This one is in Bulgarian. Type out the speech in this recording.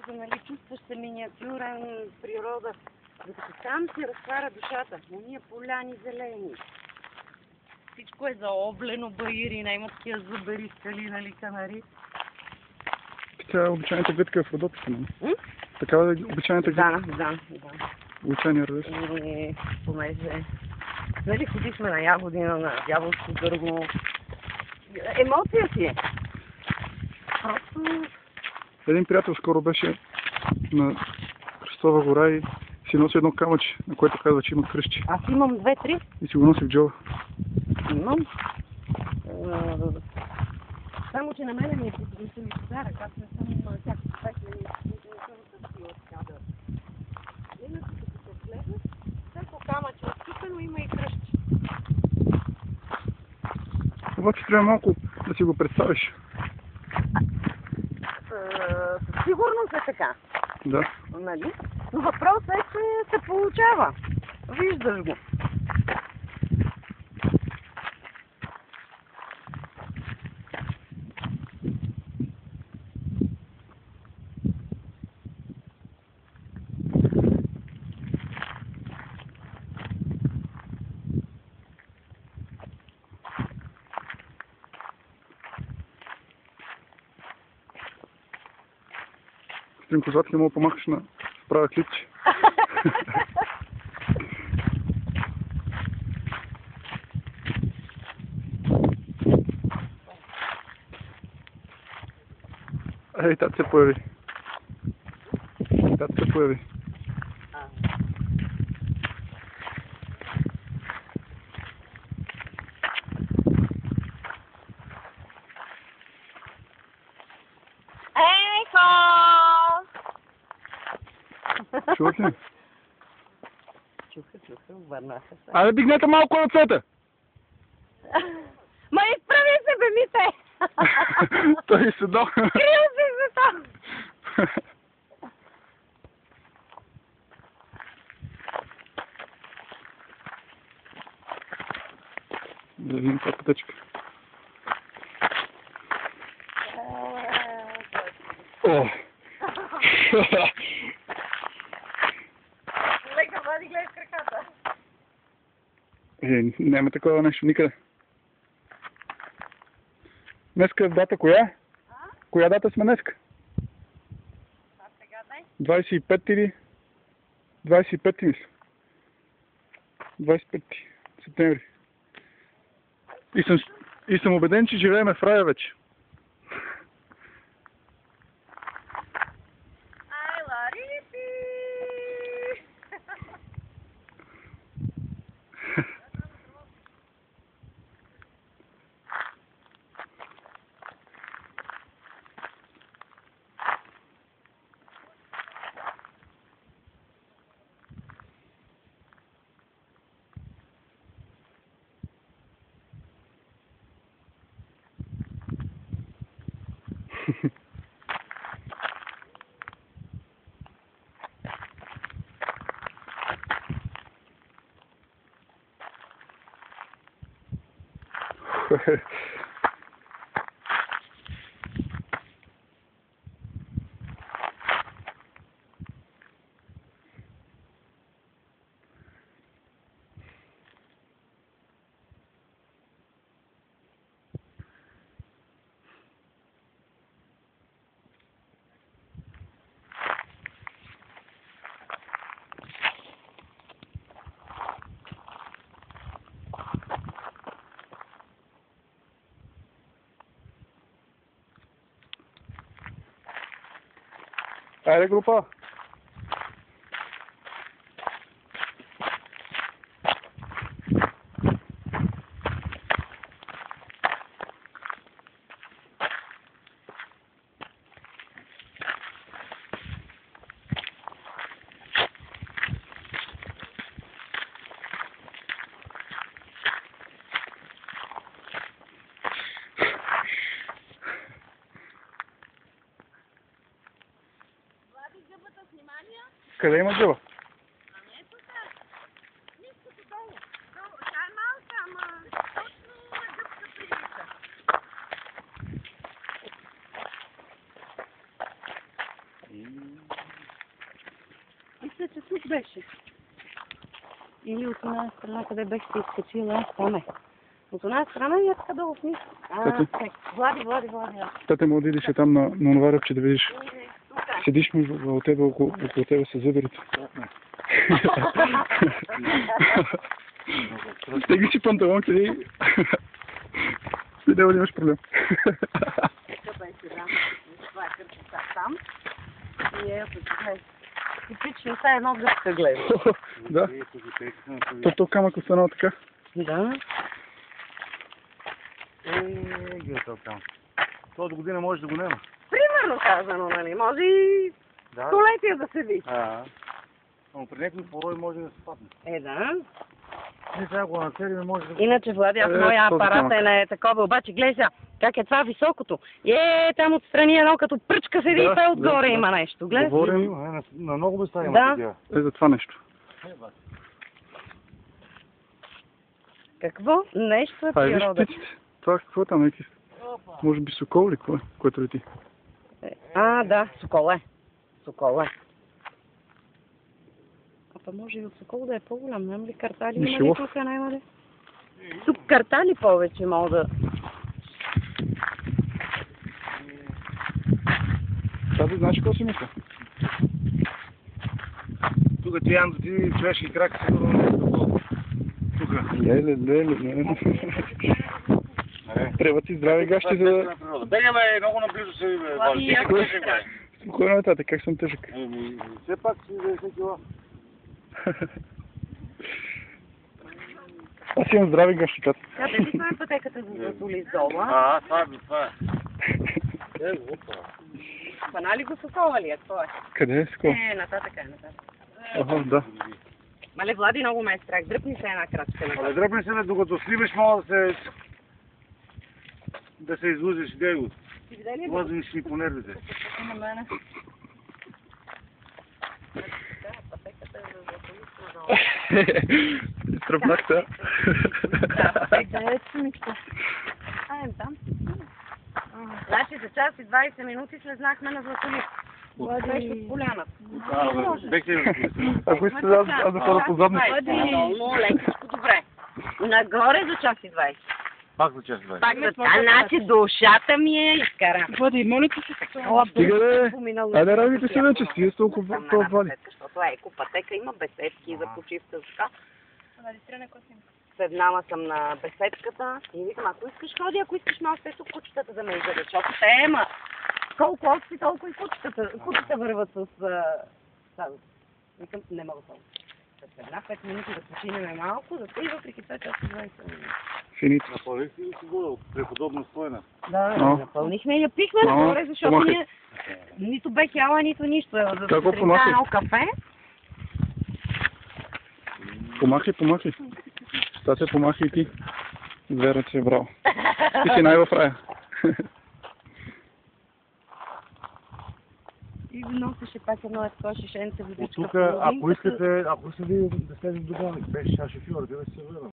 мястото, нали, чувстваш се миниатюрен, природа, докато там си разтваря душата. Уния поляни зелени. Всичко е заоблено, баирина, има такива зубери, скали, нали, канари. Тя е обичайната гледка в Родопите, нали? Такава е обичайната гледка. Да. Обичайния родец. И понеже, нали, ходихме на Ягодина, на Дяволско дърво. Емоция си е. Просто... Един приятел скоро беше на Христова гора и си носи едно камъче, на което казва, че има кръщи. Аз имам 2-3. И си го носи в джоба. Имам. Само, че на мене ми се ми подарък. Аз не съм всяко човек, не съм търсила така да... Иначе като се гледаш, всяко камъче е скипено, има и кръщи. Обаче трябва малко да си го представиш. Със сигурност е така. Да. Нали? Но въпросът е, че се получава. Виждаш го. Стрим козатки, мога помахаш на права клипче. Ей, тат се появи. Тат се появи. Ейко! Чувате ли? Чуха, обърнаха се. Айде дигнете малко ръцете! Ма изправи се, бе, мите! Той се до. Крил си се там! Да видим това пътечка. О! Лека, вади, гледай с краката. Няма такова нещо никъде. Днеска е дата коя? Коя дата сме днеска? Сега дай. 25 или? 25 мисля. 25 септември. И съм убеден, че живеем в рая вече. Ай, ларипи! Айде, група! Къде има гъба? Ами ето сега. Ниското долу. Тя е малка, ама точно на гъбка прилича. И Мисля, че тук беше. Или от една страна, къде беше се изкачила, там е. От една страна и е така долу вниз. Влади. Тате му да идиш там на онова ръбче да видиш. Седиш ми около тебе с зъберите. Стеги си панталонки и... Видео да имаш проблем. Тук беше, да. Това е кърпата там. И ето, гледай. Типично са едно гъбка гледа. Да. То камък останал така. Да. Гледай там. Този година може да го няма. Примерно казано, нали? Може и столетия да се ви. Но при някакви порои може да се падне. Да. Не сега го нацелим, може да... Иначе, Влади, аз моя апарат е не такова, обаче гледай сега, как е това високото. Там отстрани едно като пръчка седи и това отгоре има нещо. Гледай. Говорим на много места има такива. За това нещо. Какво? Нещо е Виж природа. птиците. Това какво е там? Някакви... Може би сокол или какво е? Което лети? Да, сокол е. Сокол е. Па може и от сокол да е по-голям, нямам ли картали? Има ли тук, няма ли? Тук картали повече мога да... Да, знаеш какво си мисля? Тук ти ям да ти човешки крак, сигурно не е такова. Тук. Леле. Трябва ти здрави гащи за да... Бега, бе, много наблизо се вали. Спокойно нататък, как съм тъжък. Все пак си 90 кила. Аз имам здрави гащи, тата. Къде това е пътеката за Златолист долу? Това е. Панали го сокола ли е? Какво е? Къде е сокол? Нататък. Да. Мале, Влади, много ме е страх. Дръпни се една крачка. Але дръпни се, докато сливаш, мога да се излузиш. Идей го. Ти видя ли? Лазиш ми по нервите. На мене. Пътеката е за Златолист долу. Стръпнахте. Къде е сумичка? Там. Значи за час и 20 минути слезнахме на Златолист. Беше от поляната. Ако искате аз да ходя по задница. Много лекичко, добре. Нагоре за час и 20. Пак за час 20. Пак за час, значи душата ми е изкара. Води, моля ти се. Стига да айде радите се вече, стига с толкова това вали. Защото екопътека има беседки за почивка. Седнала съм на беседката и викам, ако искаш ходи, ако искаш малко тук кучетата да ме изядат, защото тема. Колко овци, толкова и кучетата. Кучета върват с... Викам, не мога това. След една 5 минути да починеме малко, да и въпреки това час и 20 минути. Финица. Напълних ли си го преподобно стойна? Да, напълнихме и я пихме нагоре, защото ние нито бех яла, нито нищо. За сутринта едно кафе. Помахай. Стате, помахай и ти. Две ръце, браво. Ти си най-в рая. И носеше пак едно такова шишенце водичка. От тук, ако искате да слезем до Гоник, беше шофьор, да се върна.